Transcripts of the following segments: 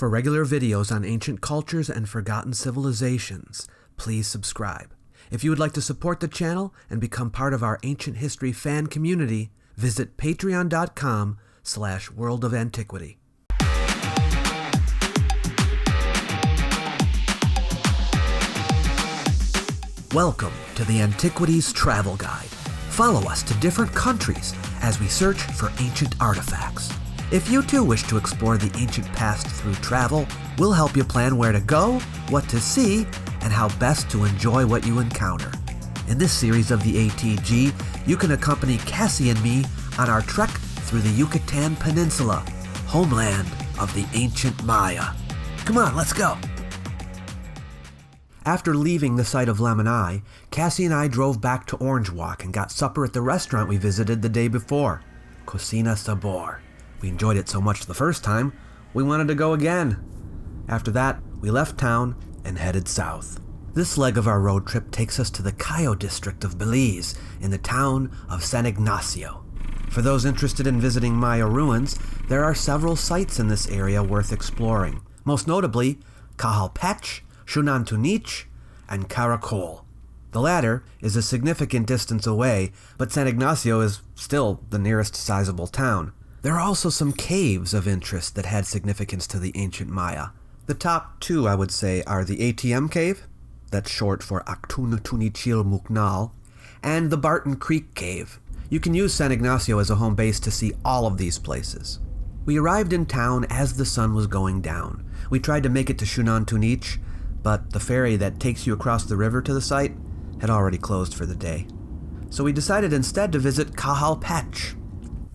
For regular videos on ancient cultures and forgotten civilizations, please subscribe. If you would like to support the channel and become part of our ancient history fan community, visit patreon.com/World of Antiquity. Welcome to the Antiquities Travel Guide. Follow us to different countries as we search for ancient artifacts. If you too wish to explore the ancient past through travel, we'll help you plan where to go, what to see, and how best to enjoy what you encounter. In this series of the ATG, you can accompany Cassie and me on our trek through the Yucatan Peninsula, homeland of the ancient Maya. Come on, let's go! After leaving the site of Lamanai, Cassie and I drove back to Orange Walk and got supper at the restaurant we visited the day before, Cocina Sabor. We enjoyed it so much the first time, we wanted to go again. After that, we left town and headed south. This leg of our road trip takes us to the Cayo district of Belize, in the town of San Ignacio. For those interested in visiting Maya ruins, there are several sites in this area worth exploring. Most notably, Cahal Pech, Xunantunich, and Caracol. The latter is a significant distance away, but San Ignacio is still the nearest sizable town. There are also some caves of interest that had significance to the ancient Maya. The top two, I would say, are the ATM Cave, that's short for Actunutunichil Muknal, and the Barton Creek Cave. You can use San Ignacio as a home base to see all of these places. We arrived in town as the sun was going down. We tried to make it to Xunantunich, but the ferry that takes you across the river to the site had already closed for the day. So we decided instead to visit Cahal Pech.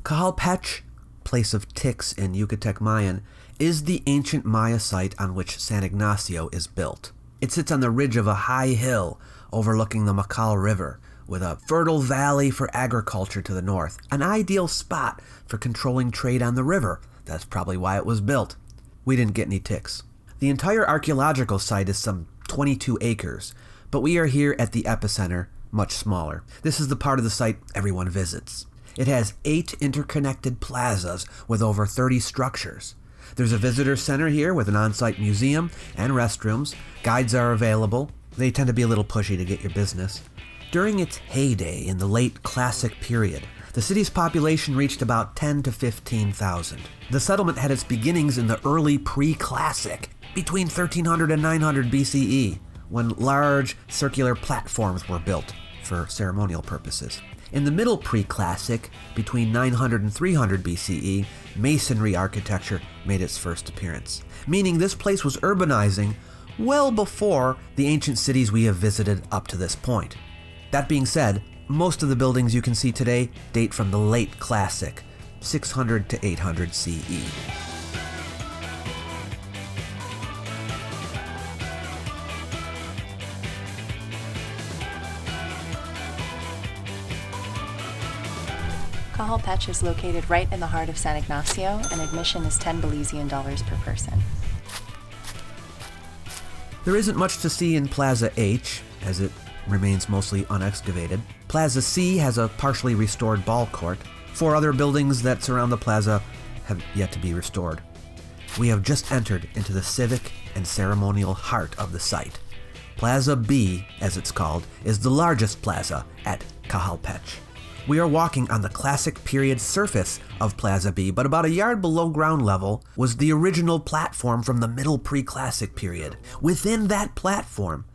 Cahal Pech, place of ticks in Yucatec Mayan, is the ancient Maya site on which San Ignacio is built. It sits on the ridge of a high hill overlooking the Macal River, with a fertile valley for agriculture to the north, an ideal spot for controlling trade on the river. That's probably why it was built. We didn't get any ticks. The entire archaeological site is some 22 acres, but we are here at the epicenter, much smaller. This is the part of the site everyone visits. It has 8 interconnected plazas with over 30 structures. There's a visitor center here with an on-site museum and restrooms. Guides are available. They tend to be a little pushy to get your business. During its heyday in the late Classic period, the city's population reached about 10 to 15,000. The settlement had its beginnings in the early pre-Classic, between 1300 and 900 BCE, when large circular platforms were built for ceremonial purposes. In the middle pre-Classic, between 900 and 300 BCE, masonry architecture made its first appearance, meaning this place was urbanizing well before the ancient cities we have visited up to this point. That being said, most of the buildings you can see today date from the late Classic, 600 to 800 CE. Cahal Pech is located right in the heart of San Ignacio, and admission is $10 Belizean per person. There isn't much to see in Plaza H, as it remains mostly unexcavated. Plaza C has a partially restored ball court. 4 other buildings that surround the plaza have yet to be restored. We have just entered into the civic and ceremonial heart of the site. Plaza B, as it's called, is the largest plaza at Cahal Pech. We are walking on the Classic period surface of Plaza B, but about a yard below ground level was the original platform from the middle pre-Classic period. Within that platform,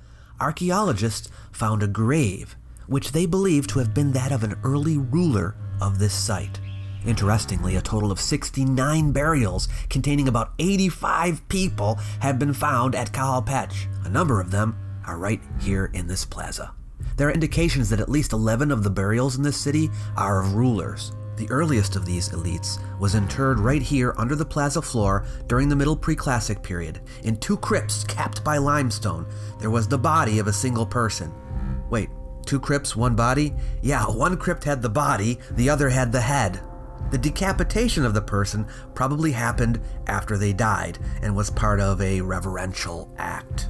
archaeologists found a grave, which they believe to have been that of an early ruler of this site. Interestingly, a total of 69 burials containing about 85 people have been found at Cahal Pech. A number of them are right here in this plaza. There are indications that at least 11 of the burials in this city are of rulers. The earliest of these elites was interred right here under the plaza floor during the Middle Pre-Classic period. In 2 crypts capped by limestone, there was the body of a single person. Wait, 2 crypts, 1 body? Yeah, 1 crypt had the body, the other had the head. The decapitation of the person probably happened after they died and was part of a reverential act.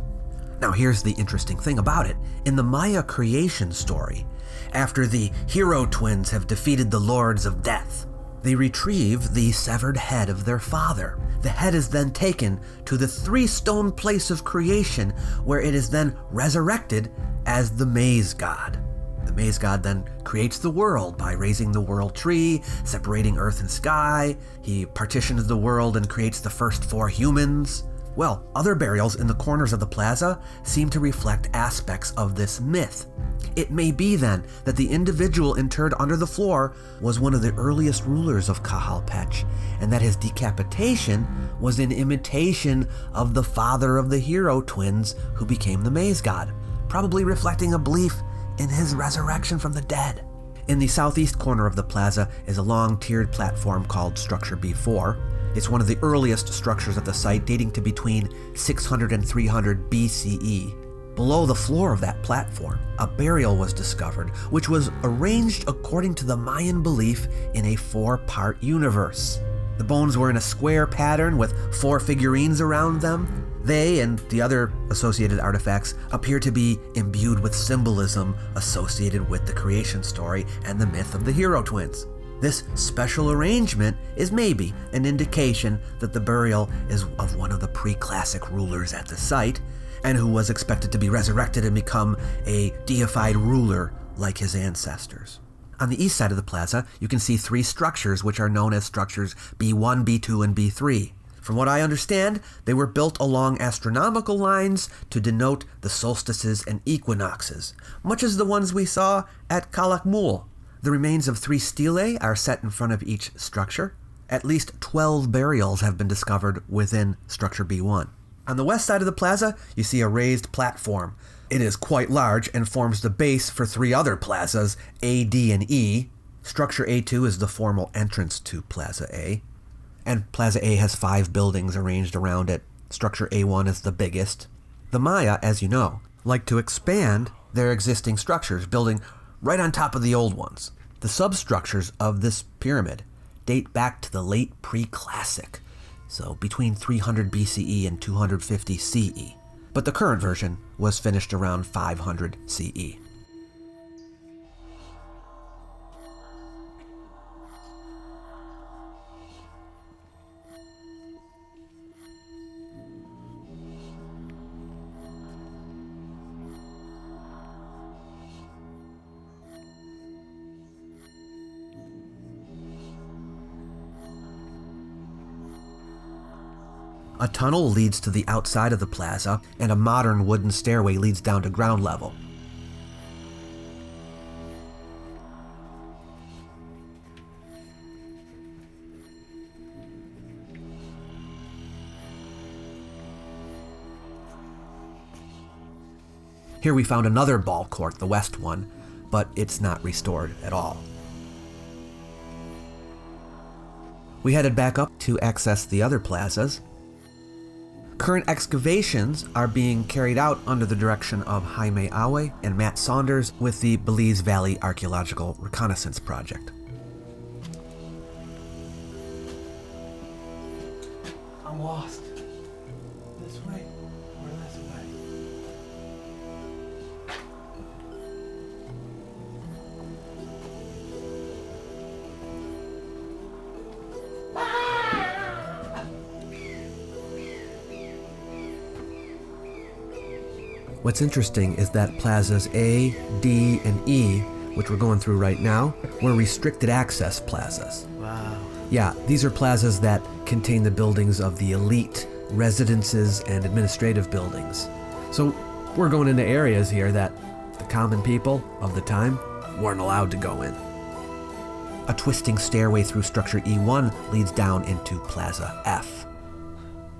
Now here's the interesting thing about it. In the Maya creation story, after the hero twins have defeated the lords of death, They retrieve the severed head of their father. The head is then taken to the 3-stone place of creation, where it is then resurrected as the maize god. The maize god then creates the world by raising the world tree, separating earth and sky. He partitions the world and creates the first 4 humans. Well, other burials in the corners of the plaza seem to reflect aspects of this myth. It may be then that the individual interred under the floor was one of the earliest rulers of Cahal Pech, and that his decapitation was in imitation of the father of the hero twins who became the maize god, probably reflecting a belief in his resurrection from the dead. In the southeast corner of the plaza is a long tiered platform called Structure B4. It's one of the earliest structures at the site, dating to between 600 and 300 BCE. Below the floor of that platform, a burial was discovered, which was arranged according to the Mayan belief in a 4-part universe. The bones were in a square pattern with 4 figurines around them. They and the other associated artifacts appear to be imbued with symbolism associated with the creation story and the myth of the hero twins. This special arrangement is maybe an indication that the burial is of one of the pre-classic rulers at the site, and who was expected to be resurrected and become a deified ruler like his ancestors. On the east side of the plaza, you can see 3 structures which are known as structures B1, B2, and B3. From what I understand, they were built along astronomical lines to denote the solstices and equinoxes, much as the ones we saw at Calakmul. The remains of 3 stelae are set in front of each structure. At least 12 burials have been discovered within Structure B1. On the west side of the plaza, you see a raised platform. It is quite large and forms the base for 3 other plazas, A, D, and E. Structure A2 is the formal entrance to Plaza A. And Plaza A has 5 buildings arranged around it. Structure A1 is the biggest. The Maya, as you know, like to expand their existing structures, building right on top of the old ones. The substructures of this pyramid date back to the late pre-classic, so between 300 BCE and 250 CE. But the current version was finished around 500 CE. A tunnel leads to the outside of the plaza, and a modern wooden stairway leads down to ground level. Here we found another ball court, the west one, but it's not restored at all. We headed back up to access the other plazas. Current excavations are being carried out under the direction of Jaime and Matt Saunders with the Belize Valley Archaeological Reconnaissance Project. I'm lost. This way or this way? What's interesting is that plazas A, D, and E, which we're going through right now, were restricted access plazas. Wow. Yeah, these are plazas that contain the buildings of the elite, residences, and administrative buildings. So we're going into areas here that the common people of the time weren't allowed to go in. A twisting stairway through structure E1 leads down into Plaza F.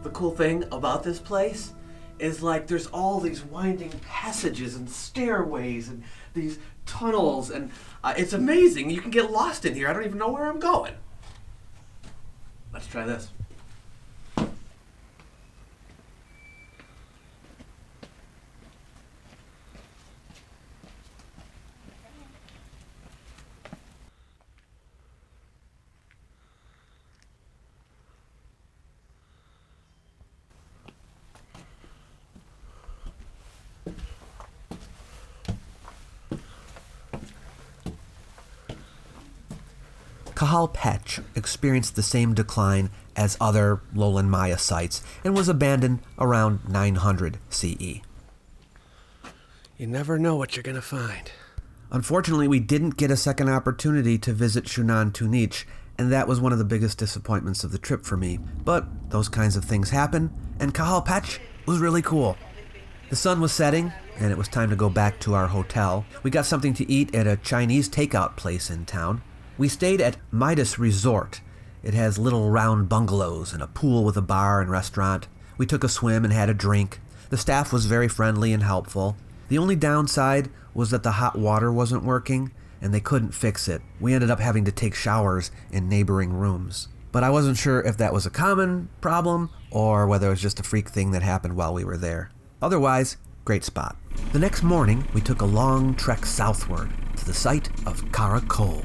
The cool thing about this place is like there's all these winding passages and stairways and these tunnels, and it's amazing. You can get lost in here. I don't even know where I'm going. Let's try this. Cahal Pech experienced the same decline as other lowland Maya sites and was abandoned around 900 CE. You never know what you're going to find. Unfortunately, we didn't get a second opportunity to visit Shunan Tunich, and that was one of the biggest disappointments of the trip for me. But those kinds of things happen, and Cahal Pech was really cool. The sun was setting, and it was time to go back to our hotel. We got something to eat at a Chinese takeout place in town. We stayed at Midas Resort. It has little round bungalows and a pool with a bar and restaurant. We took a swim and had a drink. The staff was very friendly and helpful. The only downside was that the hot water wasn't working, and they couldn't fix it. We ended up having to take showers in neighboring rooms. But I wasn't sure if that was a common problem or whether it was just a freak thing that happened while we were there. Otherwise, great spot. The next morning, we took a long trek southward to the site of Caracol.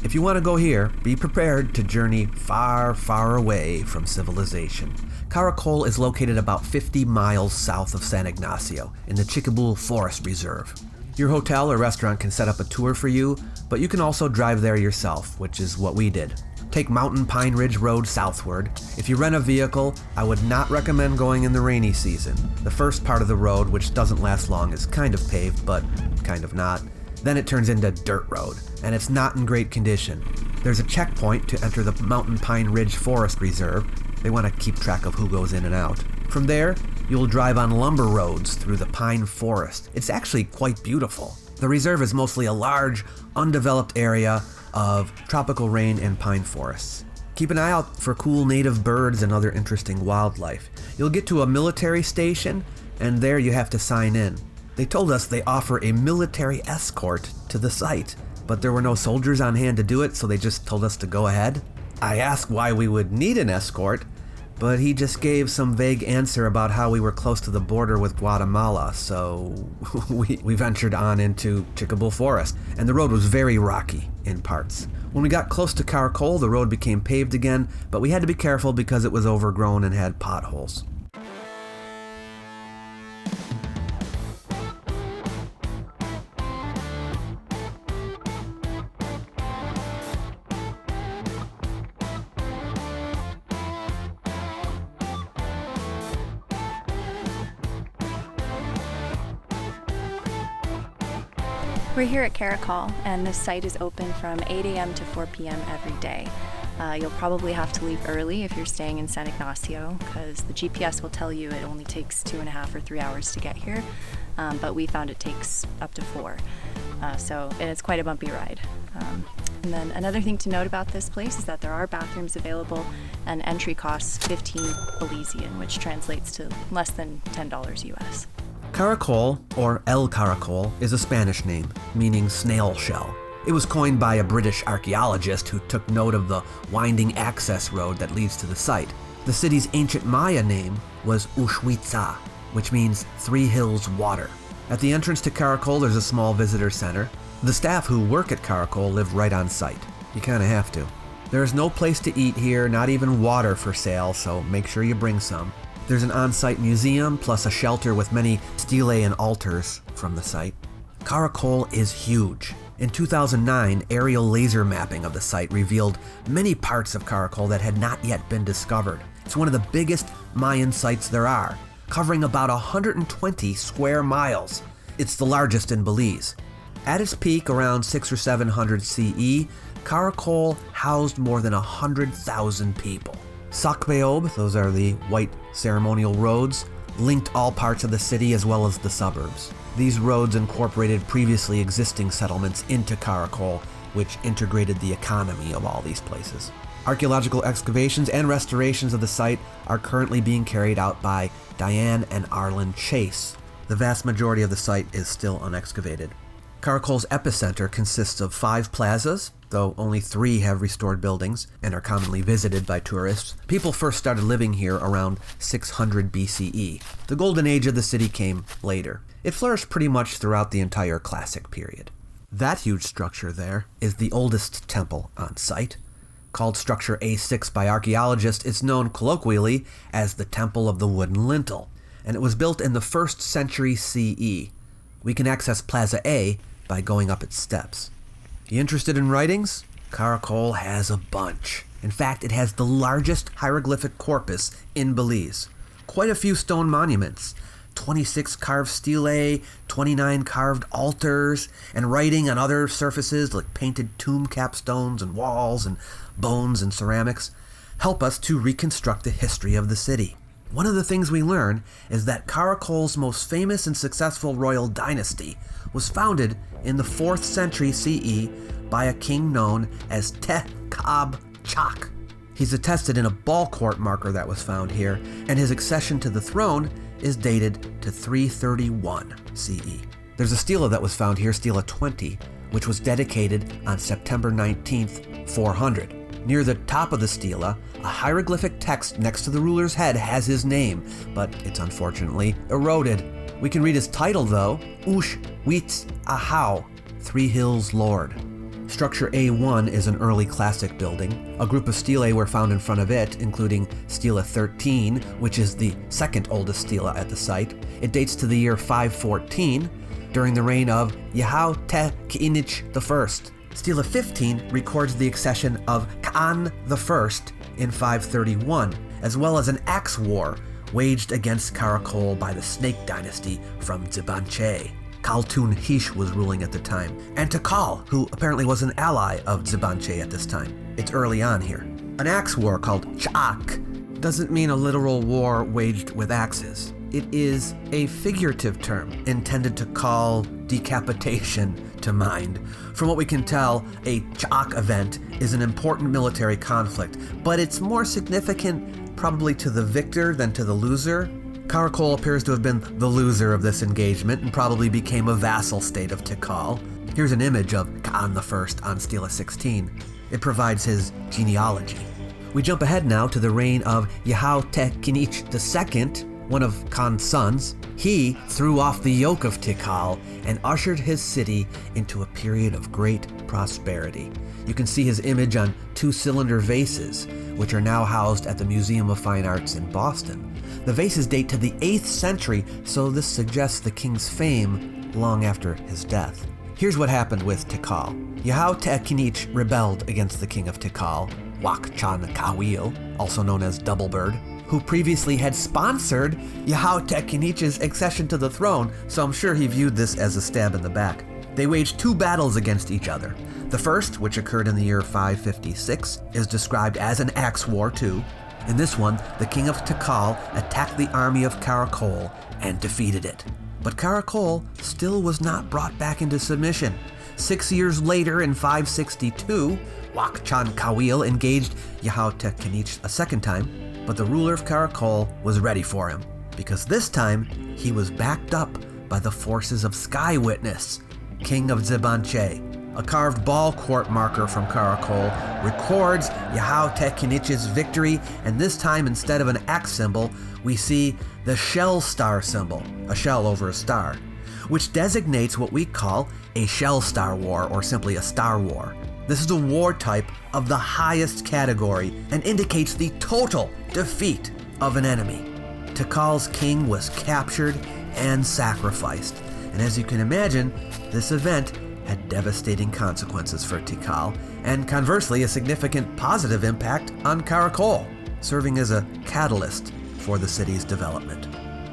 If you want to go here, be prepared to journey far, far away from civilization. Caracol is located about 50 miles south of San Ignacio in the Chiquibul Forest Reserve. Your hotel or restaurant can set up a tour for you, but you can also drive there yourself, which is what we did. Take Mountain Pine Ridge Road southward. If you rent a vehicle, I would not recommend going in the rainy season. The first part of the road, which doesn't last long, is kind of paved, but kind of not. Then it turns into dirt road, and it's not in great condition. There's a checkpoint to enter the Mountain Pine Ridge Forest Reserve. They want to keep track of who goes in and out. From there, you'll drive on lumber roads through the pine forest. It's actually quite beautiful. The reserve is mostly a large, undeveloped area of tropical rain and pine forests. Keep an eye out for cool native birds and other interesting wildlife. You'll get to a military station, and there you have to sign in. They told us they offer a military escort to the site, but there were no soldiers on hand to do it, so they just told us to go ahead. I asked why we would need an escort, but he just gave some vague answer about how we were close to the border with Guatemala, so we ventured on into Chiquibul Forest, and the road was very rocky in parts. When we got close to Caracol, the road became paved again, but we had to be careful because it was overgrown and had potholes. We're here at Caracol, and this site is open from 8 a.m. to 4 p.m. every day. You'll probably have to leave early if you're staying in San Ignacio, because the GPS will tell you it only takes 2.5 or 3 hours to get here, but we found it takes up to 4. And it's quite a bumpy ride. And then another thing to note about this place is that there are bathrooms available, and entry costs 15 Belizean, which translates to less than $10 US. Caracol, or El Caracol, is a Spanish name, meaning snail shell. It was coined by a British archaeologist who took note of the winding access road that leads to the site. The city's ancient Maya name was Uxhuitza, which means 3 hills water. At the entrance to Caracol, there's a small visitor center. The staff who work at Caracol live right on site. You kind of have to. There is no place to eat here, not even water for sale, so make sure you bring some. There's an on-site museum, plus a shelter with many stelae and altars from the site. Caracol is huge. In 2009, aerial laser mapping of the site revealed many parts of Caracol that had not yet been discovered. It's one of the biggest Mayan sites there are, covering about 120 square miles. It's the largest in Belize. At its peak, around 600 or 700 CE, Caracol housed more than 100,000 people. Sakbeob, those are the white ceremonial roads, linked all parts of the city as well as the suburbs. These roads incorporated previously existing settlements into Caracol, which integrated the economy of all these places. Archaeological excavations and restorations of the site are currently being carried out by Diane and Arlen Chase. The vast majority of the site is still unexcavated. Caracol's epicenter consists of 5 plazas, though only 3 have restored buildings and are commonly visited by tourists. People first started living here around 600 BCE. The golden age of the city came later. It flourished pretty much throughout the entire Classic period. That huge structure there is the oldest temple on site. Called Structure A6 by archaeologists, it's known colloquially as the Temple of the Wooden Lintel, and it was built in the 1st century CE. We can access Plaza A by going up its steps. You interested in writings? Caracol has a bunch. In fact, it has the largest hieroglyphic corpus in Belize. Quite a few stone monuments. 26 carved stelae, 29 carved altars, and writing on other surfaces like painted tomb capstones and walls and bones and ceramics help us to reconstruct the history of the city. One of the things we learn is that Caracol's most famous and successful royal dynasty was founded in the 4th century CE by a king known as Cahal Pech. He's attested in a ball court marker that was found here, and his accession to the throne is dated to 331 CE. There's a stela that was found here, Stela 20, which was dedicated on September 19th, 400. Near the top of the stela, a hieroglyphic text next to the ruler's head has his name, but it's unfortunately eroded. We can read his title though, Ush Wits Ahau, 3 Hills Lord. Structure A1 is an early classic building. A group of stelae were found in front of it, including Stela 13, which is the second oldest stela at the site. It dates to the year 514, during the reign of Yahau Te Ki'inich I. Stela 15 records the accession of Ka'an I in 531, as well as an axe war waged against Caracol by the Snake Dynasty from Zibanche. Kaltun Hish was ruling at the time, and Cahal, who apparently was an ally of Zibanche at this time. It's early on here. An axe war called Cha'ak doesn't mean a literal war waged with axes. It is a figurative term intended to call decapitation to mind. From what we can tell, a Cha'ak event is an important military conflict, but it's more significant probably to the victor than to the loser. Caracol appears to have been the loser of this engagement and probably became a vassal state of Tikal. Here's an image of Ka'an I on Stela 16. It provides his genealogy. We jump ahead now to the reign of Yahau Te Kinich II, one of Khan's sons. He threw off the yoke of Tikal and ushered his city into a period of great prosperity. You can see his image on 2-cylinder vases, which are now housed at the Museum of Fine Arts in Boston. The vases date to the 8th century, so this suggests the king's fame long after his death. Here's what happened with Tikal. Yahau Te Kinich rebelled against the king of Tikal, Wak Chan Kawil, also known as Doublebird, who previously had sponsored Yahau Te Kinich's accession to the throne, so I'm sure he viewed this as a stab in the back. They waged 2 battles against each other. The first, which occurred in the year 556, is described as an axe war too. In this one, the king of Tikal attacked the army of Caracol and defeated it. But Caracol still was not brought back into submission. 6 years later, in 562, Wak Chan Kawil engaged Yahau Te Kinich a second time, but the ruler of Caracol was ready for him, because this time he was backed up by the forces of Sky Witness, king of Zibanche. A carved ball court marker from Caracol records Yahau Te Kinich's victory, and this time instead of an axe symbol, we see the shell star symbol, a shell over a star, which designates what we call a shell star war, or simply a star war. This is a war type of the highest category and indicates the total defeat of an enemy. Tikal's king was captured and sacrificed, and as you can imagine, this event had devastating consequences for Tikal, and conversely a significant positive impact on Caracol, serving as a catalyst for the city's development.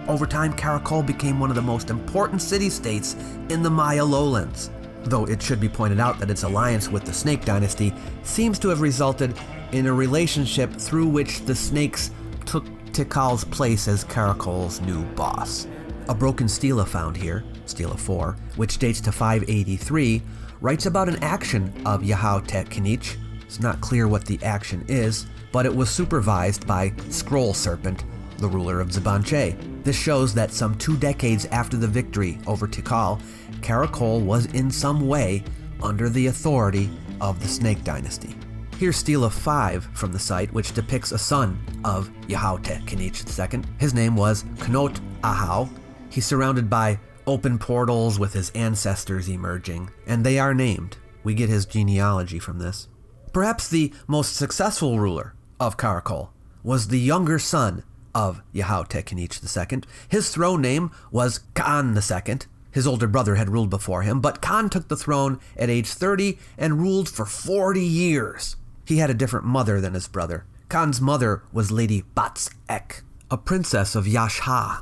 Over time, Caracol became one of the most important city-states in the Maya lowlands, though it should be pointed out that its alliance with the Snake Dynasty seems to have resulted in a relationship through which the Snakes took Tikal's place as Caracol's new boss. A broken stela found here, Stela 4, which dates to 583, writes about an action of Yahau Te Kinich. It's not clear what the action is, but it was supervised by Scroll Serpent, the ruler of Zibanche. This shows that some 2 decades after the victory over Tikal, Caracol was in some way under the authority of the Snake Dynasty. Here's Stela 5 from the site, which depicts a son of Yahau Te Kinich II. His name was Knot Ahau. He's surrounded by open portals with his ancestors emerging, and they are named. We get his genealogy from this. Perhaps the most successful ruler of Caracol was the younger son of Yahau Te Kinich II. His throne name was Ka'an II. His older brother had ruled before him, but Khan took the throne at age 30 and ruled for 40 years. He had a different mother than his brother. Khan's mother was Lady Bats Ek, a princess of Yashha.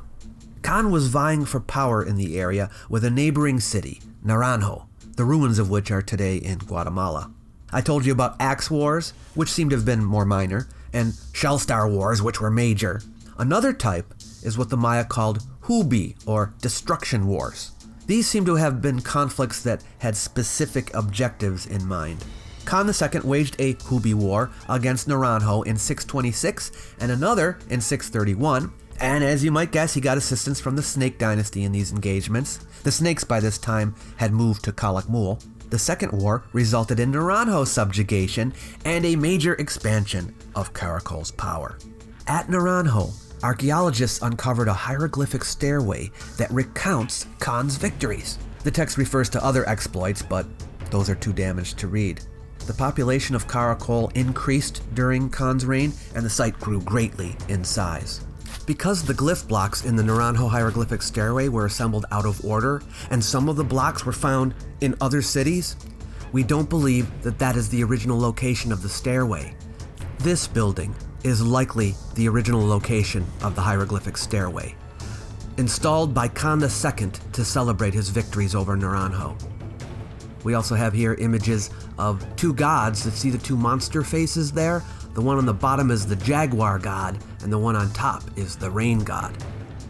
Khan was vying for power in the area with a neighboring city, Naranjo, the ruins of which are today in Guatemala. I told you about axe wars, which seem to have been more minor, and shell star wars, which were major. Another type is what the Maya called hubi, or destruction wars. These seem to have been conflicts that had specific objectives in mind. Khan II waged a hubi war against Naranjo in 626 and another in 631, and as you might guess, he got assistance from the Snake dynasty in these engagements. The Snakes by this time had moved to Calakmul. The second war resulted in Naranjo's subjugation and a major expansion of Caracol's power. At Naranjo, archaeologists uncovered a hieroglyphic stairway that recounts Khan's victories. The text refers to other exploits, but those are too damaged to read. The population of Caracol increased during Khan's reign, and the site grew greatly in size. Because the glyph blocks in the Naranjo hieroglyphic stairway were assembled out of order, and some of the blocks were found in other cities, we don't believe that that is the original location of the stairway. This building is likely the original location of the hieroglyphic stairway, installed by Khan II to celebrate his victories over Naranjo. We also have here images of two gods that see the two monster faces there. The one on the bottom is the jaguar god, and the one on top is the rain god.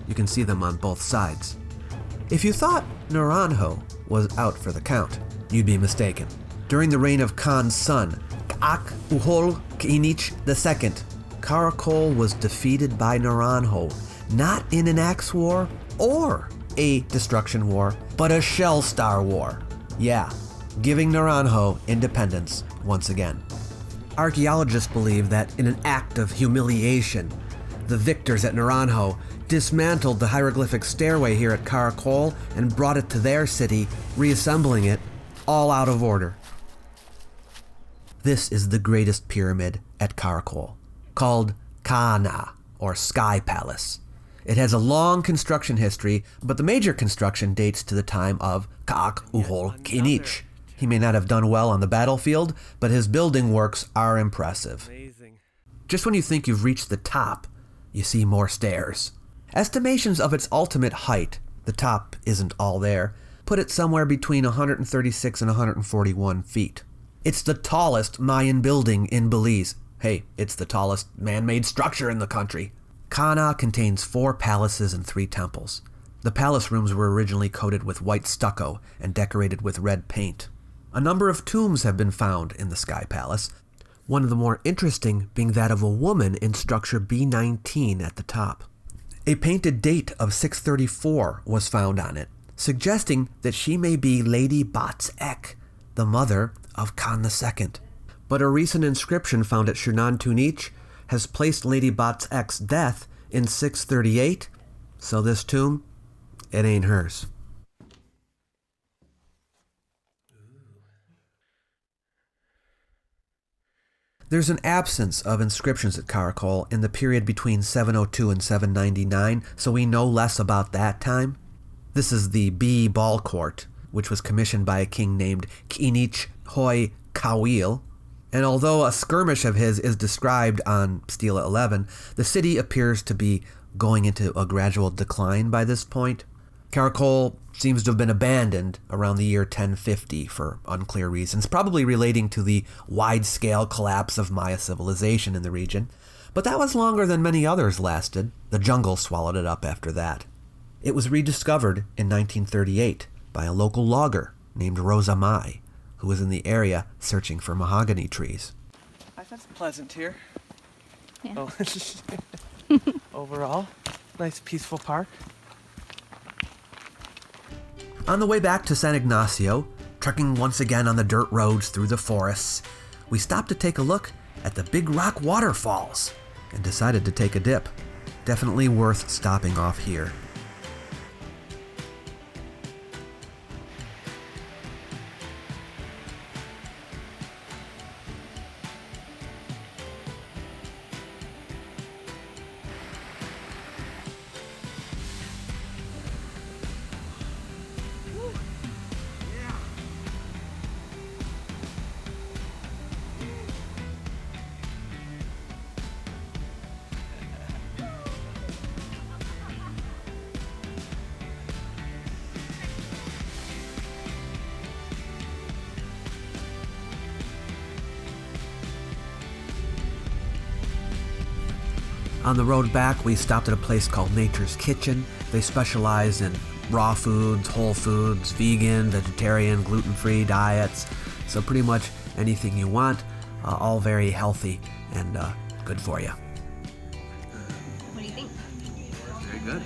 You can see them on both sides. If you thought Naranjo was out for the count, you'd be mistaken. During the reign of Khan's son, K'ak-Uhol K'inich II, Caracol was defeated by Naranjo, not in an axe war or a destruction war, but a shell star war. Yeah, giving Naranjo independence once again. Archaeologists believe that in an act of humiliation, the victors at Naranjo dismantled the hieroglyphic stairway here at Caracol and brought it to their city, reassembling it, all out of order. This is the greatest pyramid at Caracol, called Ka'ana, or Sky Palace. It has a long construction history, but the major construction dates to the time of Ka'ak-Uhol K'inich. He may not have done well on the battlefield, but his building works are impressive. Amazing. Just when you think you've reached the top, you see more stairs. Estimations of its ultimate height, the top isn't all there, put it somewhere between 136 and 141 feet. It's the tallest Mayan building in Belize. Hey, it's the tallest man-made structure in the country. Ka'ana contains 4 palaces and 3 temples. The palace rooms were originally coated with white stucco and decorated with red paint. A number of tombs have been found in the Sky Palace, one of the more interesting being that of a woman in structure B19 at the top. A painted date of 634 was found on it, suggesting that she may be Lady Bats Ek, the mother of Khan II. But a recent inscription found at Shunan Tunich has placed Lady Bats Ek's death in 638, so this tomb, it ain't hers. There's an absence of inscriptions at Caracol in the period between 702 and 799, so we know less about that time. This is the B Ball Court, which was commissioned by a king named K'inich Hoi Kawil, and although a skirmish of his is described on Stela 11, the city appears to be going into a gradual decline by this point. Caracol seems to have been abandoned around the year 1050 for unclear reasons, probably relating to the wide-scale collapse of Maya civilization in the region. But that was longer than many others lasted. The jungle swallowed it up after that. It was rediscovered in 1938 by a local logger named Rosa Mai, who was in the area searching for mahogany trees. I thought it's pleasant here. Yeah. Oh. Overall, nice peaceful park. On the way back to San Ignacio, trekking once again on the dirt roads through the forests, we stopped to take a look at the Big Rock waterfalls and decided to take a dip. Definitely worth stopping off here. On the road back, we stopped at a place called Nature's Kitchen. They specialize in raw foods, whole foods, vegan, vegetarian, gluten-free diets. So pretty much anything you want, all very healthy and good for you. What do you think? Very good.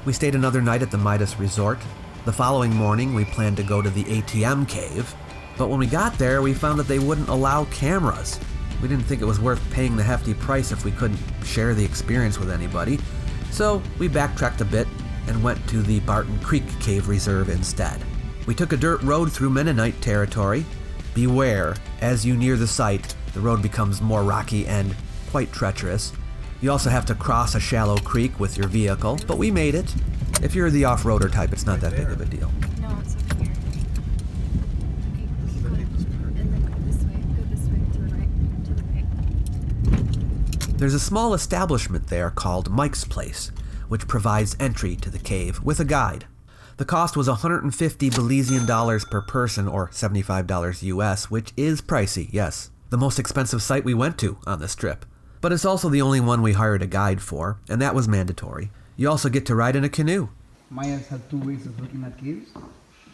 We stayed another night at the Midas Resort. The following morning, we planned to go to the ATM cave, but when we got there, we found that they wouldn't allow cameras. We didn't think it was worth paying the hefty price if we couldn't share the experience with anybody, so we backtracked a bit and went to the Barton Creek Cave Reserve instead. We took a dirt road through Mennonite territory. Beware, as you near the site, the road becomes more rocky and quite treacherous. You also have to cross a shallow creek with your vehicle, but we made it. If you're the off-roader type, it's not that big of a deal. No, it's over here. Okay, and then go this way to the right. There's a small establishment there called Mike's Place, which provides entry to the cave with a guide. The cost was 150 Belizean dollars per person, or $75 US, which is pricey, yes. The most expensive site we went to on this trip. But it's also the only one we hired a guide for, and that was mandatory. You also get to ride in a canoe. Mayans had two ways of looking at caves.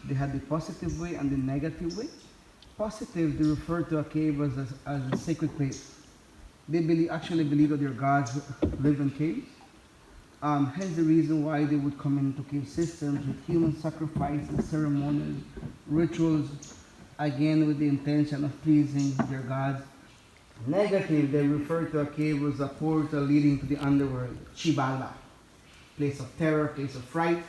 They had the positive way and the negative way. Positive, they refer to a cave as a sacred place. They actually believe that their gods live in caves. Hence the reason why they would come into cave systems with human sacrifices, ceremonies, rituals, again with the intention of pleasing their gods. Negative, they refer to a cave as a portal leading to the underworld, Chibala, place of terror, place of fright.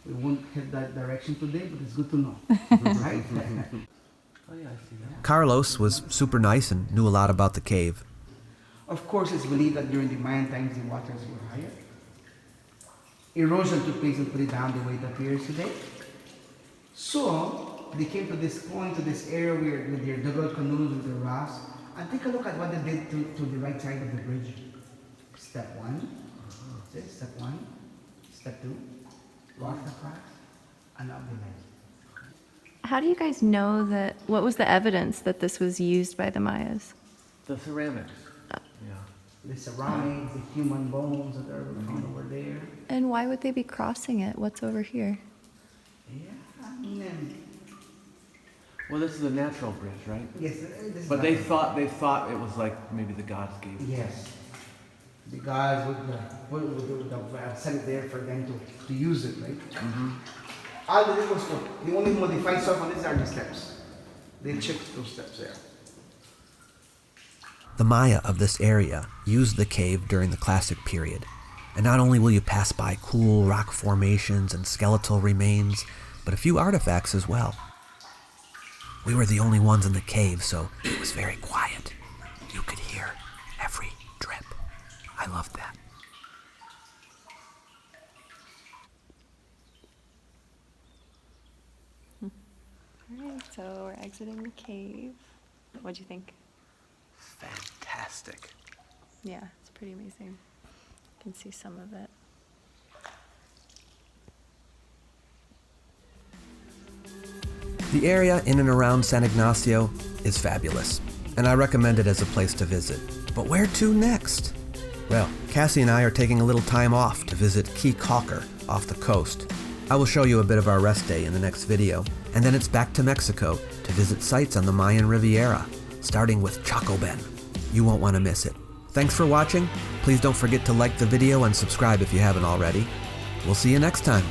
We won't head that direction today, but it's good to know, right? Oh yeah, I see that. Carlos was super nice and knew a lot about the cave. Of course, it's believed that during the Mayan times, the waters were higher. Erosion took place and put it down the way it appears today. So, they came to this point, to this area where with their double canoes, with their rafts, and take a look at what they did to the right side of the bridge. Step one, step one, step two, walk across, and up the ledge. How do you guys know that, what was the evidence that this was used by the Mayas? The ceramics. Yeah. The ceramics, the human bones that are found over there. And why would they be crossing it? What's over here? Yeah, I mean, Well, this is a natural bridge, right? yes, this is But not- they thought it was like maybe the gods gave it. Yes. The guys would have set it there for them to use it, right? All they did was the only modified stuff on this are the steps. They chipped those steps there. The Maya of this area used the cave during the Classic period. And not only will you pass by cool rock formations and skeletal remains, but a few artifacts as well. We were the only ones in the cave, so it was very quiet. You could hear every drip. I loved that. Alright, so we're exiting the cave. What'd you think? Fantastic. Yeah, it's pretty amazing. You can see some of it. The area in and around San Ignacio is fabulous, and I recommend it as a place to visit. But where to next? Well, Cassie and I are taking a little time off to visit Key Calker off the coast. I will show you a bit of our rest day in the next video, and then it's back to Mexico to visit sites on the Mayan Riviera, starting with Chacoben. You won't want to miss it. Thanks for watching. Please don't forget to like the video and subscribe if you haven't already. We'll see you next time.